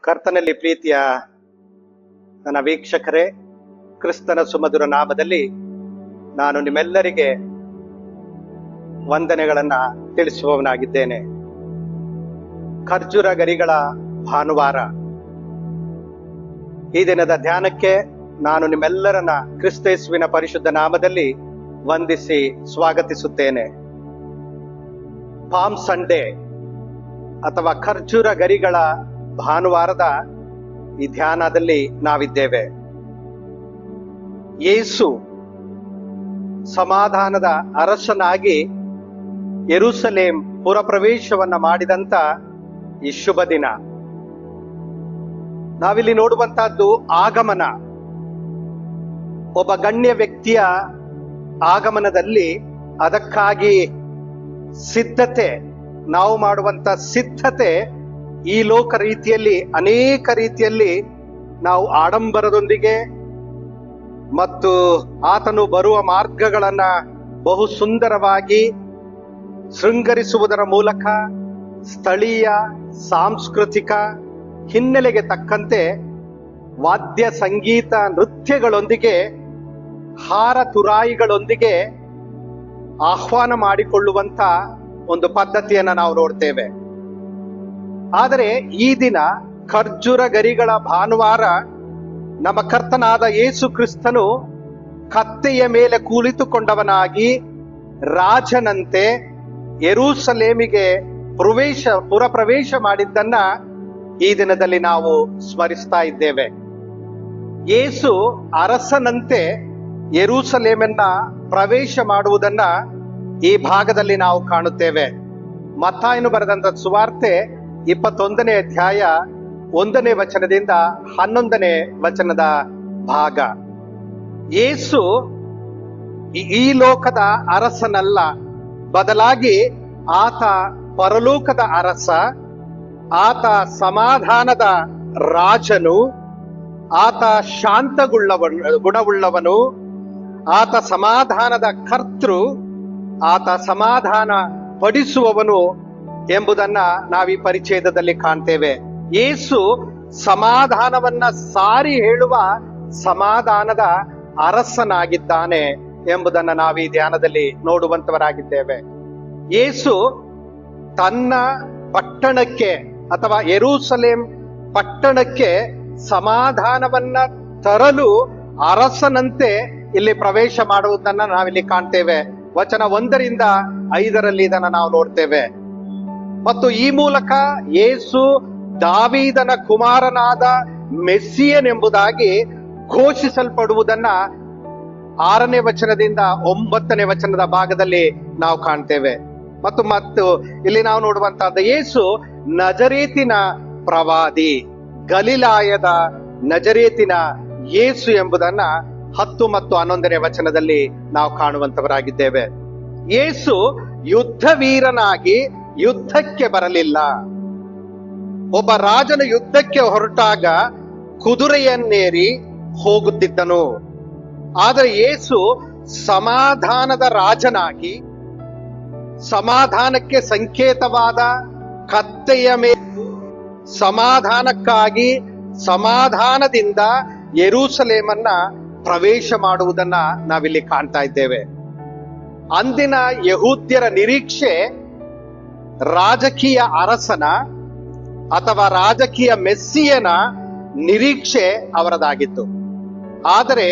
ಕರ್ತನಲ್ಲಿ ಪ್ರೀತಿಯ ನನ್ನ ವೀಕ್ಷಕರೇ, ಕ್ರಿಸ್ತನ ಸುಮಧುರ ನಾಮದಲ್ಲಿ ನಾನು ನಿಮ್ಮೆಲ್ಲರಿಗೆ ವಂದನೆಗಳನ್ನ ತಿಳಿಸುವವನಾಗಿದ್ದೇನೆ. ಖರ್ಜೂರ ಗರಿಗಳ ಭಾನುವಾರ ಈ ದಿನದ ಧ್ಯಾನಕ್ಕೆ ನಾನು ನಿಮ್ಮೆಲ್ಲರನ್ನ ಕ್ರಿಸ್ತೇಸುವಿನ ಪರಿಶುದ್ಧ ನಾಮದಲ್ಲಿ ವಂದಿಸಿ ಸ್ವಾಗತಿಸುತ್ತೇನೆ. ಪಾಮ್ ಸಂಡೇ ಅಥವಾ ಖರ್ಜೂರ ಗರಿಗಳ ಭಾನುವಾರದ ಈ ಧ್ಯಾನದಲ್ಲಿ ನಾವಿದ್ದೇವೆ. ಯೇಸು ಸಮಾಧಾನದ ಅರಸನಾಗಿ ಯೆರೂಸಲೇಮ್ ಪುರಪ್ರವೇಶವನ್ನ ಮಾಡಿದಂತ ಈ ಶುಭ ದಿನ. ನಾವಿಲ್ಲಿ ನೋಡುವಂತಹದ್ದು ಆಗಮನ. ಒಬ್ಬ ಗಣ್ಯ ವ್ಯಕ್ತಿಯ ಆಗಮನದಲ್ಲಿ ಅದಕ್ಕಾಗಿ ಸಿದ್ಧತೆ, ನಾವು ಮಾಡುವಂತ ಸಿದ್ಧತೆ ಈ ಲೋಕ ರೀತಿಯಲ್ಲಿ ಅನೇಕ ರೀತಿಯಲ್ಲಿ ನಾವು ಆಡಂಬರದೊಂದಿಗೆ ಮತ್ತು ಆತನು ಬರುವ ಮಾರ್ಗಗಳನ್ನ ಬಹು ಸುಂದರವಾಗಿ ಶೃಂಗರಿಸುವುದರ ಮೂಲಕ ಸ್ಥಳೀಯ ಸಾಂಸ್ಕೃತಿಕ ಹಿನ್ನೆಲೆಗೆ ತಕ್ಕಂತೆ ವಾದ್ಯ ಸಂಗೀತ ನೃತ್ಯಗಳೊಂದಿಗೆ ಹಾರ ತುರಾಯಿಗಳೊಂದಿಗೆ ಆಹ್ವಾನ ಮಾಡಿಕೊಳ್ಳುವಂತ ಒಂದು ಪದ್ಧತಿಯನ್ನ ನಾವು ನೋಡ್ತೇವೆ. ಆದರೆ ಈ ದಿನ ಖರ್ಜೂರ ಗರಿಗಳ ಭಾನುವಾರ ನಮ್ಮ ಕರ್ತನಾದ ಯೇಸು ಕ್ರಿಸ್ತನು ಕತ್ತೆಯ ಮೇಲೆ ಕುಳಿತುಕೊಂಡವನಾಗಿ ರಾಜನಂತೆ ಯೆರೂಸಲೇಮಿಗೆ ಪುರಪ್ರವೇಶ ಮಾಡಿದ್ದನ್ನ ಈ ದಿನದಲ್ಲಿ ನಾವು ಸ್ಮರಿಸ್ತಾ ಇದ್ದೇವೆ. ಯೇಸು ಅರಸನಂತೆ ಯೆರೂಸಲೇಮನ್ನ ಪ್ರವೇಶ ಮಾಡುವುದನ್ನ ಈ ಭಾಗದಲ್ಲಿ ನಾವು ಕಾಣುತ್ತೇವೆ. ಮತ್ತಾಯನು ಬರೆದಂತ ಸುವಾರ್ತೆ 21ನೇ ಅಧ್ಯಾಯ 1ನೇ ವಚನದಿಂದ 11ನೇ ವಚನದ ಭಾಗ. ಯೇಸು ಈ ಲೋಕದ ಅರಸನಲ್ಲ, ಬದಲಾಗಿ ಆತ ಪರಲೋಕದ ಅರಸ, ಆತ ಸಮಾಧಾನದ ರಾಜನು, ಆತ ಶಾಂತ ಗುಣವುಳ್ಳವನು, ಆತ ಸಮಾಧಾನದ ಕರ್ತೃ, ಆತ ಸಮಾಧಾನ ಪಡಿಸುವವನು ಎಂಬುದನ್ನ ನಾವೀ ಪರಿಚ್ಛೇದದಲ್ಲಿ ಕಾಣ್ತೇವೆ. ಯೇಸು ಸಮಾಧಾನವನ್ನ ಸಾರಿ ಹೇಳುವ ಸಮಾಧಾನದ ಅರಸನಾಗಿದ್ದಾನೆ ಎಂಬುದನ್ನ ನಾವೀ ಧ್ಯಾನದಲ್ಲಿ ನೋಡುವಂತವರಾಗಿದ್ದೇವೆ. ಯೇಸು ತನ್ನ ಪಟ್ಟಣಕ್ಕೆ ಅಥವಾ ಯೆರೂಸಲೇಮ್ ಪಟ್ಟಣಕ್ಕೆ ಸಮಾಧಾನವನ್ನ ತರಲು ಅರಸನಂತೆ ಇಲ್ಲಿ ಪ್ರವೇಶ ಮಾಡುವುದನ್ನ ನಾವಿಲ್ಲಿ ಕಾಣ್ತೇವೆ. ವಚನ 1ರಿಂದ 5ರಲ್ಲಿ ಇದನ್ನ ನಾವು ನೋಡ್ತೇವೆ. ಮತ್ತು ಈ ಮೂಲಕ ಯೇಸು ದಾವೀದನ ಕುಮಾರನಾದ ಮೆಸ್ಸಿಯನ್ ಎಂಬುದಾಗಿ ಘೋಷಿಸಲ್ಪಡುವುದನ್ನ 6ನೇ ವಚನದಿಂದ 9ನೇ ವಚನದ ಭಾಗದಲ್ಲಿ ನಾವು ಕಾಣ್ತೇವೆ. ಮತ್ತು ಇಲ್ಲಿ ನಾವು ನೋಡುವಂತಹದ್ದು ಯೇಸು ನಜರೇತಿನ ಪ್ರವಾದಿ, ಗಲಿಲಾಯದ ನಜರೇತಿನ ಯೇಸು ಎಂಬುದನ್ನ 10 ಮತ್ತು 11ನೇ ವಚನದಲ್ಲಿ ನಾವು ಕಾಣುವಂತವರಾಗಿದ್ದೇವೆ. ಯೇಸು ಯುದ್ಧ ವೀರನಾಗಿ ಯುದ್ಧಕ್ಕೆ ಬರಲಿಲ್ಲ. ಒಬ್ಬ ರಾಜನ ಯುದ್ಧಕ್ಕೆ ಹೊರಟಾಗ ಕುದುರೆಯನ್ನೇರಿ ಹೋಗುತ್ತಿದ್ದನು. ಆದರೆ ಯೇಸು ಸಮಾಧಾನದ ರಾಜನಾಗಿ ಸಮಾಧಾನಕ್ಕೆ ಸಂಕೇತವಾದ ಕತ್ತೆಯ ಮೇಲೆ ಸಮಾಧಾನಕ್ಕಾಗಿ ಸಮಾಧಾನದಿಂದ ಯೆರೂಸಲೇಮನ್ನ ಪ್ರವೇಶ ಮಾಡುವುದನ್ನ ನಾವಿಲ್ಲಿ ಕಾಣ್ತಾ ಇದ್ದೇವೆ. ಅಂದಿನ ಯಹೂದ್ಯರ ನಿರೀಕ್ಷೆ ರಾಜಕೀಯ ಅರಸನ ಅಥವಾ ರಾಜಕೀಯ ಮೆಸ್ಸಿಯನ ನಿರೀಕ್ಷೆ ಅವರದಾಗಿತ್ತು. ಆದರೆ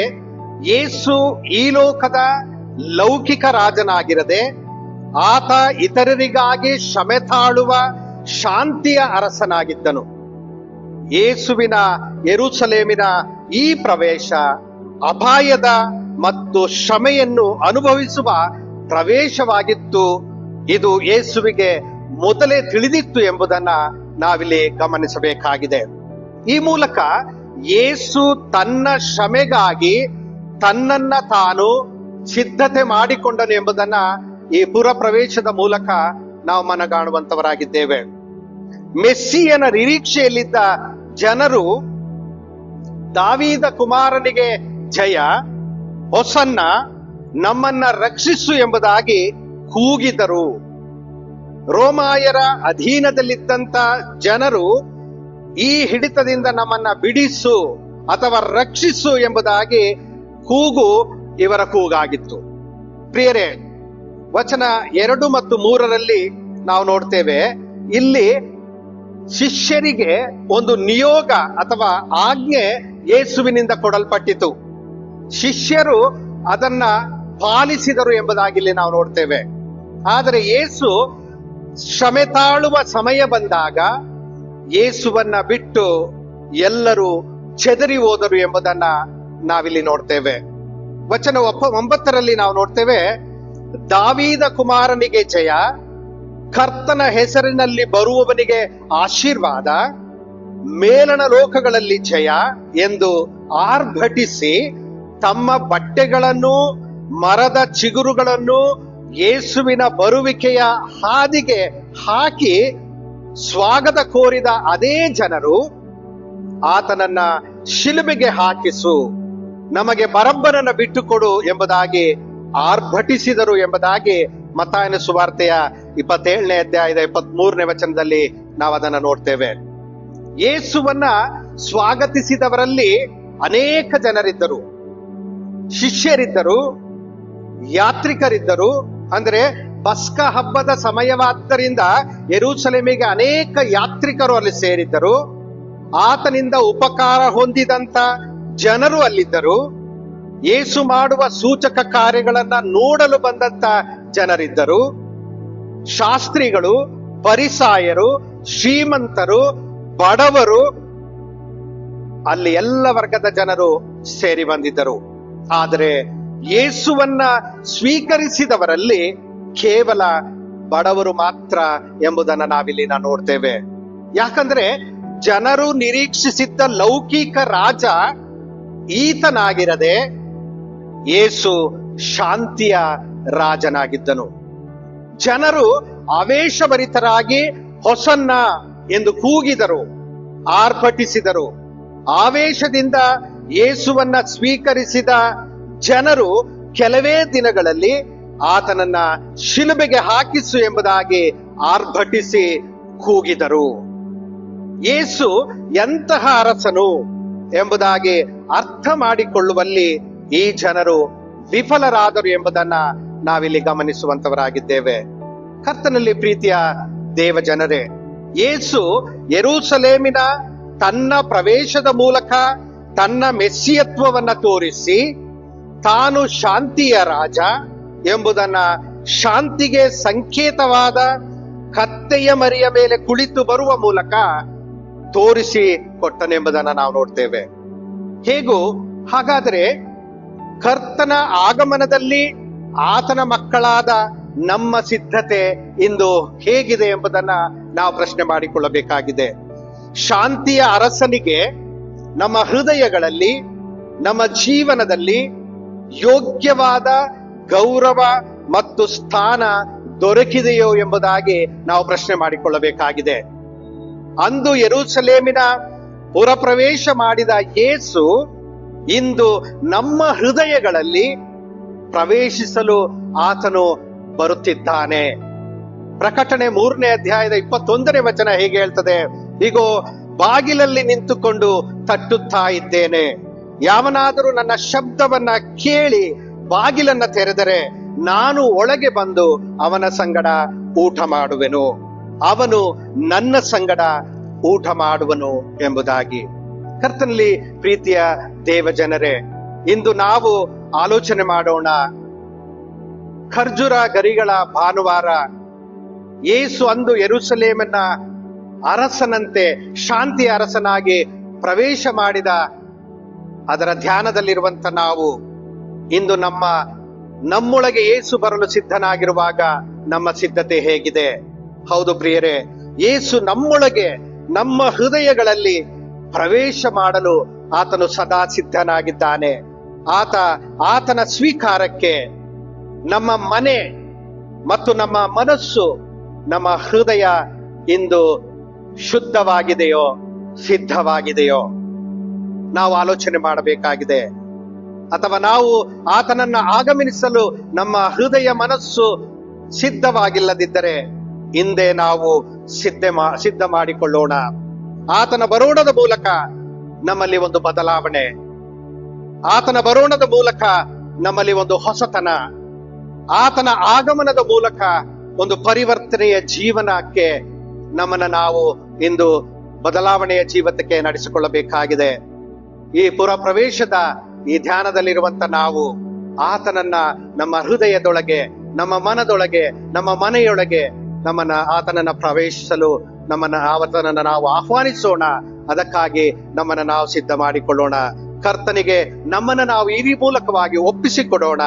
ಯೇಸು ಈ ಲೋಕದ ಲೌಕಿಕ ರಾಜನಾಗಿರದೆ ಆತ ಇತರರಿಗಾಗಿ ಶ್ರಮೆ ತಾಳುವ ಶಾಂತಿಯ ಅರಸನಾಗಿದ್ದನು. ಯೇಸುವಿನ ಯೆರೂಸಲೇಮಿನ ಈ ಪ್ರವೇಶ ಅಪಾಯದ ಮತ್ತು ಶ್ರಮೆಯನ್ನು ಅನುಭವಿಸುವ ಪ್ರವೇಶವಾಗಿತ್ತು. ಇದು ಯೇಸುವಿಗೆ ಮೊದಲೇ ತಿಳಿದಿತ್ತು ಎಂಬುದನ್ನ ನಾವಿಲ್ಲಿ ಗಮನಿಸಬೇಕಾಗಿದೆ. ಈ ಮೂಲಕ ಯೇಸು ತನ್ನ ಶ್ರಮೆಗಾಗಿ ತನ್ನನ್ನ ತಾನು ಸಿದ್ಧತೆ ಮಾಡಿಕೊಂಡನು ಎಂಬುದನ್ನ ಈ ಪುರಪ್ರವೇಶದ ಮೂಲಕ ನಾವು ಮನಗಾಣುವಂತವರಾಗಿದ್ದೇವೆ. ಮೆಸ್ಸಿಯನ ನಿರೀಕ್ಷೆಯಲ್ಲಿದ್ದ ಜನರು ದಾವೀದ ಕುಮಾರನಿಗೆ ಜಯ, ಹೊಸನ್ನ, ನಮ್ಮನ್ನ ರಕ್ಷಿಸು ಎಂಬುದಾಗಿ ಕೂಗಿದರು. ರೋಮಾಯರ ಅಧೀನದಲ್ಲಿದ್ದಂತ ಜನರು ಈ ಹಿಡಿತದಿಂದ ನಮ್ಮನ್ನ ಬಿಡಿಸು ಅಥವಾ ರಕ್ಷಿಸು ಎಂಬುದಾಗಿ ಕೂಗು ಇವರ ಕೂಗಾಗಿತ್ತು. ಪ್ರಿಯರೇ, ವಚನ 2 ಮತ್ತು 3 ನಾವು ನೋಡ್ತೇವೆ, ಇಲ್ಲಿ ಶಿಷ್ಯರಿಗೆ ಒಂದು ನಿಯೋಗ ಅಥವಾ ಆಜ್ಞೆ ಯೇಸುವಿನಿಂದ ಕೊಡಲ್ಪಟ್ಟಿತು. ಶಿಷ್ಯರು ಅದನ್ನ ಪಾಲಿಸಿದರು ಎಂಬುದಾಗಿ ಇಲ್ಲಿ ನಾವು ನೋಡ್ತೇವೆ. ಆದರೆ ಯೇಸು ಶ್ರಮೆ ತಾಳುವ ಸಮಯ ಬಂದಾಗ ಯೇಸುವನ್ನ ಬಿಟ್ಟು ಎಲ್ಲರೂ ಚೆದರಿ ಹೋದರು ಎಂಬುದನ್ನ ನಾವಿಲ್ಲಿ ನೋಡ್ತೇವೆ. ವಚನ 9 ನಾವು ನೋಡ್ತೇವೆ, ದಾವೀದ ಕುಮಾರನಿಗೆ ಜಯ, ಕರ್ತನ ಹೆಸರಿನಲ್ಲಿ ಬರುವವನಿಗೆ ಆಶೀರ್ವಾದ, ಮೇಲಣ ಲೋಕಗಳಲ್ಲಿ ಜಯ ಎಂದು ಆರ್ಭಟಿಸಿ ತಮ್ಮ ಬಟ್ಟೆಗಳನ್ನು ಮರದ ಚಿಗುರುಗಳನ್ನು ಯೇಸುವಿನ ಬರುವಿಕೆಯ ಹಾದಿಗೆ ಹಾಕಿ ಸ್ವಾಗತ ಕೋರಿದ ಅದೇ ಜನರು ಆತನನ್ನ ಶಿಲುಬೆಗೆ ಹಾಕಿಸು, ನಮಗೆ ಬರಬ್ಬನನ್ನ ಬಿಟ್ಟುಕೊಡು ಎಂಬುದಾಗಿ ಆರ್ಭಟಿಸಿದರು ಎಂಬುದಾಗಿ ಮತ್ತಾಯನ ಸುವಾರ್ತೆಯ 27ನೇ ಅಧ್ಯಾಯದ 23ನೇ ವಚನದಲ್ಲಿ ನಾವು ಅದನ್ನ ನೋಡ್ತೇವೆ. ಯೇಸುವನ್ನ ಸ್ವಾಗತಿಸಿದವರಲ್ಲಿ ಅನೇಕ ಜನರಿದ್ದರು, ಶಿಷ್ಯರಿದ್ದರು, ಯಾತ್ರಿಕರಿದ್ದರು. ಅಂದ್ರೆ ಪಸ್ಕ ಹಬ್ಬದ ಸಮಯವಾದ್ದರಿಂದ ಯೆರೂಸಲೇಮಿಗೆ ಅನೇಕ ಯಾತ್ರಿಕರು ಅಲ್ಲಿ ಸೇರಿದ್ದರು. ಆತನಿಂದ ಉಪಕಾರ ಹೊಂದಿದಂತ ಜನರು ಅಲ್ಲಿದ್ದರು. ಯೇಸು ಮಾಡುವ ಸೂಚಕ ಕಾರ್ಯಗಳನ್ನ ನೋಡಲು ಬಂದಂತ ಜನರಿದ್ದರು. ಶಾಸ್ತ್ರಿಗಳು, ಪರಿಸಾಯರು, ಶ್ರೀಮಂತರು, ಬಡವರು, ಅಲ್ಲಿ ಎಲ್ಲ ವರ್ಗದ ಜನರು ಸೇರಿ ಬಂದಿದ್ದರು. ಆದರೆ ಯೇಸುವನ್ನ ಸ್ವೀಕರಿಸಿದವರಲ್ಲಿ ಕೇವಲ ಬಡವರು ಮಾತ್ರ ಎಂಬುದನ್ನು ನಾವಿಲ್ಲಿ ನೋಡ್ತೇವೆ. ಯಾಕಂದ್ರೆ ಜನರು ನಿರೀಕ್ಷಿಸಿದ್ದ ಲೌಕಿಕ ರಾಜ ಈತನಾಗಿರದೆ ಯೇಸು ಶಾಂತಿಯ ರಾಜನಾಗಿದ್ದನು. ಜನರು ಆವೇಶಭರಿತರಾಗಿ ಹೊಸನ್ನ ಎಂದು ಕೂಗಿದರು, ಆರ್ಭಟಿಸಿದರು. ಆವೇಶದಿಂದ ಯೇಸುವನ್ನ ಸ್ವೀಕರಿಸಿದ ಜನರು ಕೆಲವೇ ದಿನಗಳಲ್ಲಿ ಆತನನ್ನ ಶಿಲುಬೆಗೆ ಹಾಕಿಸು ಎಂಬುದಾಗಿ ಆರ್ಭಟಿಸಿ ಕೂಗಿದರು. ಯೇಸು ಎಂತಹ ಅರಸನು ಎಂಬುದಾಗಿ ಅರ್ಥ ಮಾಡಿಕೊಳ್ಳುವಲ್ಲಿ ಈ ಜನರು ವಿಫಲರಾದರು ಎಂಬುದನ್ನ ನಾವಿಲ್ಲಿ ಗಮನಿಸುವಂತವರಾಗಿದ್ದೇವೆ. ಕರ್ತನಲ್ಲಿ ಪ್ರೀತಿಯ ದೇವ ಜನರೇ, ಯೇಸು ಯೆರೂಸಲೇಮಿನ ತನ್ನ ಪ್ರವೇಶದ ಮೂಲಕ ತನ್ನ ಮೆಸ್ಸಿಯತ್ವವನ್ನ ತೋರಿಸಿ ತಾನು ಶಾಂತಿಯ ರಾಜ ಎಂಬುದನ್ನ, ಶಾಂತಿಗೆ ಸಂಕೇತವಾದ ಕತ್ತೆಯ ಮರಿಯ ಮೇಲೆ ಕುಳಿತು ಬರುವ ಮೂಲಕ ತೋರಿಸಿ ಕೊಟ್ಟನೆಂಬುದನ್ನ ನಾವು ನೋಡ್ತೇವೆ. ಹೇಗೂ ಹಾಗಾದರೆ ಕರ್ತನ ಆಗಮನದಲ್ಲಿ ಆತನ ಮಕ್ಕಳಾದ ನಮ್ಮ ಸಿದ್ಧತೆ ಇಂದು ಹೇಗಿದೆ ಎಂಬುದನ್ನ ನಾವು ಪ್ರಶ್ನೆ ಮಾಡಿಕೊಳ್ಳಬೇಕಾಗಿದೆ. ಶಾಂತಿಯ ಅರಸನಿಗೆ ನಮ್ಮ ಹೃದಯಗಳಲ್ಲಿ, ನಮ್ಮ ಜೀವನದಲ್ಲಿ ಯೋಗ್ಯವಾದ ಗೌರವ ಮತ್ತು ಸ್ಥಾನ ದೊರಕಿದೆಯೋ ಎಂಬುದಾಗಿ ನಾವು ಪ್ರಶ್ನೆ ಮಾಡಿಕೊಳ್ಳಬೇಕಾಗಿದೆ. ಅಂದು ಯೆರೂಸಲೇಮಿನ ಪುರಪ್ರವೇಶ ಮಾಡಿದ ಯೇಸು ಇಂದು ನಮ್ಮ ಹೃದಯಗಳಲ್ಲಿ ಪ್ರವೇಶಿಸಲು ಆತನು ಬರುತ್ತಿದ್ದಾನೆ. ಪ್ರಕಟಣೆ 3ನೇ ಅಧ್ಯಾಯದ 21ನೇ ವಚನ ಹೇಗೆ ಹೇಳ್ತದೆ, ಇಗೋ ಬಾಗಿಲಲ್ಲಿ ನಿಂತುಕೊಂಡು ತಟ್ಟುತ್ತಾ ಇದ್ದೇನೆ, ಯಾವನಾದರೂ ನನ್ನ ಶಬ್ದವನ್ನ ಕೇಳಿ ಬಾಗಿಲನ್ನ ತೆರೆದರೆ ನಾನು ಒಳಗೆ ಬಂದು ಅವನ ಸಂಗಡ ಊಟ ಮಾಡುವೆನು, ಅವನು ನನ್ನ ಸಂಗಡ ಊಟ ಮಾಡುವನು ಎಂಬುದಾಗಿ. ಕರ್ತನಲ್ಲಿ ಪ್ರೀತಿಯ ದೇವ ಜನರೇ, ಇಂದು ನಾವು ಆಲೋಚನೆ ಮಾಡೋಣ. ಖರ್ಜೂರ ಗರಿಗಳ ಭಾನುವಾರ ಯೇಸು ಅಂದು ಯೆರೂಸಲೇಮನ್ನ ಅರಸನಂತೆ, ಶಾಂತಿಯ ಅರಸನಾಗಿ ಪ್ರವೇಶ ಮಾಡಿದ ಅದರ ಧ್ಯಾನದಲ್ಲಿರುವಂತ ನಾವು ಇಂದು ನಮ್ಮೊಳಗೆ ಯೇಸು ಬರಲು ಸಿದ್ಧನಾಗಿರುವಾಗ ನಮ್ಮ ಸಿದ್ಧತೆ ಹೇಗಿದೆ? ಹೌದು ಪ್ರಿಯರೇ, ಯೇಸು ನಮ್ಮೊಳಗೆ, ನಮ್ಮ ಹೃದಯಗಳಲ್ಲಿ ಪ್ರವೇಶ ಮಾಡಲು ಆತನು ಸದಾ ಸಿದ್ಧನಾಗಿದ್ದಾನೆ. ಆತನ ಸ್ವೀಕಾರಕ್ಕೆ ನಮ್ಮ ಮನೆ ಮತ್ತು ನಮ್ಮ ಮನಸ್ಸು, ನಮ್ಮ ಹೃದಯ ಇಂದು ಶುದ್ಧವಾಗಿದೆಯೋ, ಸಿದ್ಧವಾಗಿದೆಯೋ ನಾವು ಆಲೋಚನೆ ಮಾಡಬೇಕಾಗಿದೆ. ಅಥವಾ ನಾವು ಆತನನ್ನ ಆಗಮನಿಸಲು ನಮ್ಮ ಹೃದಯ ಮನಸ್ಸು ಸಿದ್ಧವಾಗಿಲ್ಲದಿದ್ದರೆ ಹಿಂದೆ ನಾವು ಸಿದ್ಧ ಮಾಡಿಕೊಳ್ಳೋಣ. ಆತನ ಬರೋಣದ ಮೂಲಕ ನಮ್ಮಲ್ಲಿ ಒಂದು ಬದಲಾವಣೆ, ಆತನ ಬರೋಣದ ಮೂಲಕ ನಮ್ಮಲ್ಲಿ ಒಂದು ಹೊಸತನ, ಆತನ ಆಗಮನದ ಮೂಲಕ ಒಂದು ಪರಿವರ್ತನೆಯ ಜೀವನಕ್ಕೆ ನಮ್ಮನ್ನ ನಾವು ಇಂದು ಬದಲಾವಣೆಯ ಜೀವಿತಕ್ಕೆ ನಡೆಸಿಕೊಳ್ಳಬೇಕಾಗಿದೆ. ಈ ಪ್ರವೇಶದ ಈ ಧ್ಯಾನದಲ್ಲಿರುವಂತ ನಾವು ಆತನನ್ನ ನಮ್ಮ ಹೃದಯದೊಳಗೆ, ನಮ್ಮ ಮನದೊಳಗೆ, ನಮ್ಮ ಮನೆಯೊಳಗೆ ಆತನನ್ನ ಪ್ರವೇಶಿಸಲು ಆತನನ್ನ ನಾವು ಆಹ್ವಾನಿಸೋಣ. ಅದಕ್ಕಾಗಿ ನಮ್ಮನ್ನ ನಾವು ಸಿದ್ಧ ಮಾಡಿಕೊಳ್ಳೋಣ. ಕರ್ತನಿಗೆ ನಮ್ಮನ್ನ ನಾವು ಈ ಮೂಲಕವಾಗಿ ಒಪ್ಪಿಸಿಕೊಡೋಣ.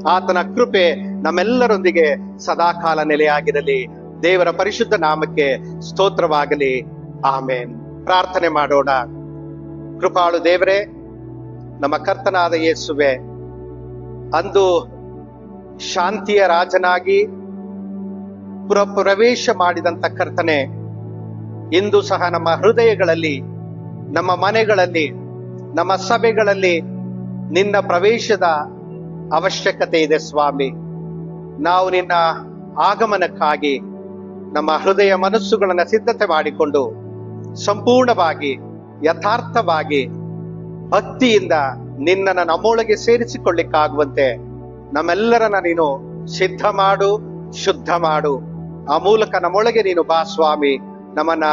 ಆತನ ಕೃಪೆ ನಮ್ಮೆಲ್ಲರೊಂದಿಗೆ ಸದಾಕಾಲ ನೆಲೆಯಾಗಿರಲಿ. ದೇವರ ಪರಿಶುದ್ಧ ನಾಮಕ್ಕೆ ಸ್ತೋತ್ರವಾಗಲಿ. ಆಮೇನ್. ಪ್ರಾರ್ಥನೆ ಮಾಡೋಣ. ಕೃಪಾಳು ದೇವರೇ, ನಮ್ಮ ಕರ್ತನಾದ ಯೇಸುವೆ, ಅಂದು ಶಾಂತಿಯ ರಾಜನಾಗಿ ಪ್ರವೇಶ ಮಾಡಿದಂತ ಕರ್ತನೆ, ಇಂದು ಸಹ ನಮ್ಮ ಹೃದಯಗಳಲ್ಲಿ, ನಮ್ಮ ಮನೆಗಳಲ್ಲಿ, ನಮ್ಮ ಸಭೆಗಳಲ್ಲಿ ನಿನ್ನ ಪ್ರವೇಶದ ಅವಶ್ಯಕತೆ ಇದೆ ಸ್ವಾಮಿ. ನಾವು ನಿನ್ನ ಆಗಮನಕ್ಕಾಗಿ ನಮ್ಮ ಹೃದಯ ಮನಸ್ಸುಗಳನ್ನ ಸಿದ್ಧತೆ ಮಾಡಿಕೊಂಡು ಸಂಪೂರ್ಣವಾಗಿ, ಯಥಾರ್ಥವಾಗಿ, ಭಕ್ತಿಯಿಂದ ನಿನ್ನನ್ನು ನಮ್ಮೊಳಗೆ ಸೇರಿಸಿಕೊಳ್ಳಿಕ್ಕಾಗುವಂತೆ ನಮ್ಮೆಲ್ಲರನ್ನ ನೀನು ಸಿದ್ಧ ಮಾಡು, ಶುದ್ಧ ಮಾಡು. ಆ ಮೂಲಕ ನಮ್ಮೊಳಗೆ ನೀನು ಬಾ ಸ್ವಾಮಿ. ನಮ್ಮನ್ನ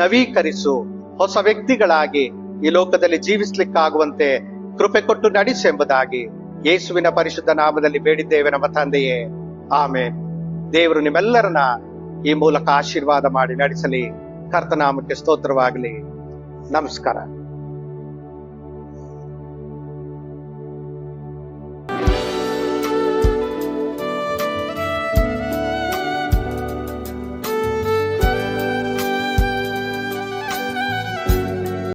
ನವೀಕರಿಸು. ಹೊಸ ವ್ಯಕ್ತಿಗಳಾಗಿ ಈ ಲೋಕದಲ್ಲಿ ಜೀವಿಸ್ಲಿಕ್ಕಾಗುವಂತೆ ಕೃಪೆ ಕೊಟ್ಟು ನಡೆಸೆಂಬುದಾಗಿ ಯೇಸುವಿನ ಪರಿಶುದ್ಧ ನಾಮದಲ್ಲಿ ಬೇಡಿದ್ದೇವೆ ನಮ್ಮ ತಂದೆಯೇ. ಆಮೇನ್. ದೇವರು ನಿಮ್ಮೆಲ್ಲರನ್ನ ಈ ಮೂಲಕ ಆಶೀರ್ವಾದ ಮಾಡಿ ನಡೆಸಲಿ. ಕರ್ತನಾಮಕ್ಕೆ ಸ್ತೋತ್ರವಾಗಲಿ. ನಮಸ್ಕಾರ.